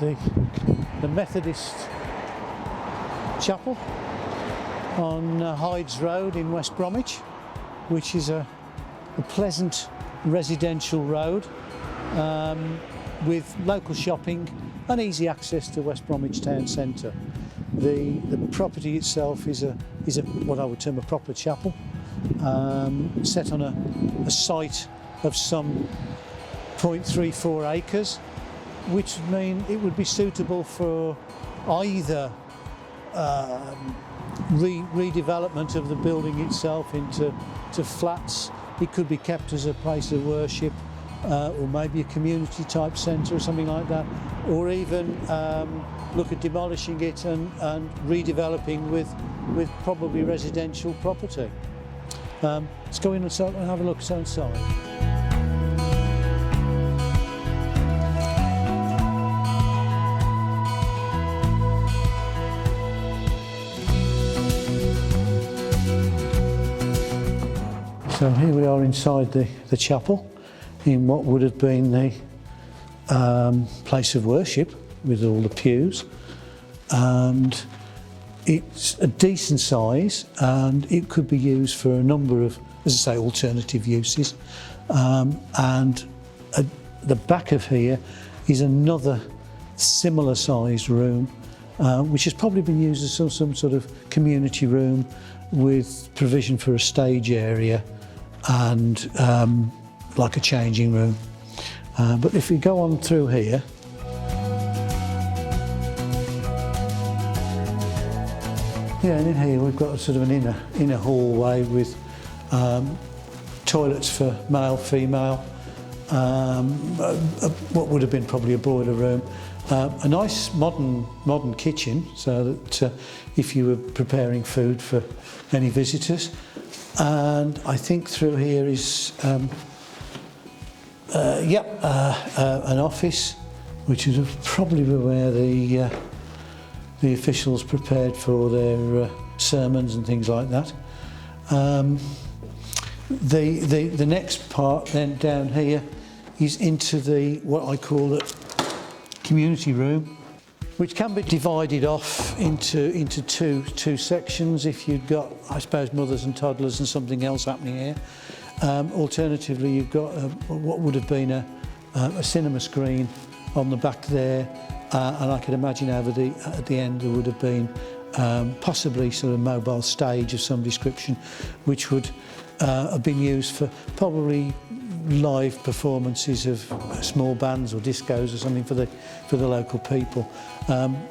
at the Methodist Chapel on Hydes Road in West Bromwich, which is a pleasant residential road with local shopping and easy access to West Bromwich town centre. The property itself is a what I would term a proper chapel, set on a site of some 0.34 acres, which would mean it would be suitable for either redevelopment of the building itself into flats. It could be kept as a place of worship, or maybe a community type centre or something like that, or even look at demolishing it and redeveloping with probably residential property. Let's go in and have a look outside. So here we are inside the chapel, in what would have been the place of worship with all the pews, and it's a decent size and it could be used for a number of, as I say, alternative uses. And at the back of here is another similar sized room, which has probably been used as some sort of community room with provision for a stage area and like a changing room. But if we go on through here, yeah, and in here we've got sort of an inner hallway with toilets for male, female, what would have been probably a boiler room, a nice modern kitchen, so that if you were preparing food for any visitors. And I think through here is an office, which is probably where the officials prepared for their sermons and things like that. The next part then down here is into what I call the community room, which can be divided off into two sections if you've got, I suppose, mothers and toddlers and something else happening here. Alternatively, you've got what would have been a cinema screen on the back there, and I could imagine at the end there would have been possibly sort of mobile stage of some description, which would have been used for probably live performances of small bands or discos or something for the local people.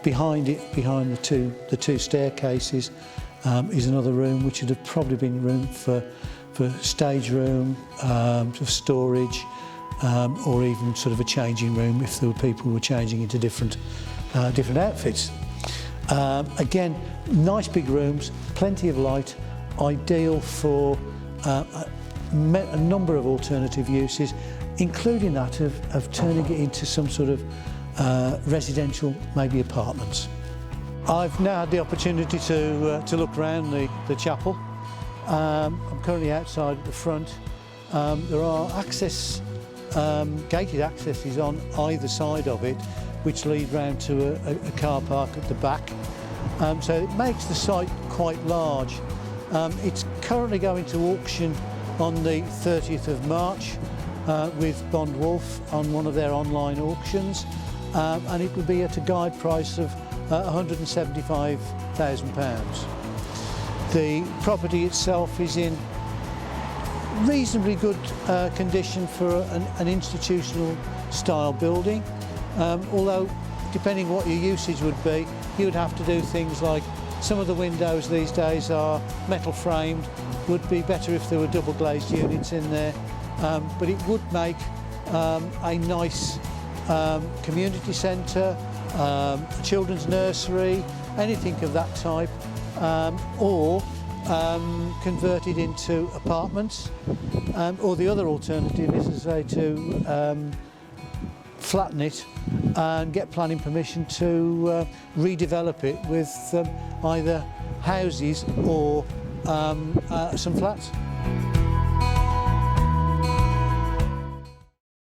Behind the two staircases is another room, which would have probably been room for stage room, for storage, or even sort of a changing room if there were people who were changing into different outfits. Again, nice big rooms, plenty of light, ideal for a number of alternative uses, including that of turning it into some sort of residential, maybe apartments. I've now had the opportunity to look around the chapel. I'm currently outside at the front. There are gated accesses on either side of it, which lead round to a car park at the back. So it makes the site quite large. It's currently going to auction on the 30th of March with Bond Wolf on one of their online auctions, and it would be at a guide price of £175,000. The property itself is in reasonably good condition for an institutional style building, although depending what your usage would be, you would have to do things like some of the windows these days are metal framed. Would be better if there were double glazed units in there, but it would make a nice community centre, a children's nursery, anything of that type, or converted into apartments, or the other alternative is, as I say, to flatten it and get planning permission to redevelop it with either houses or some flats.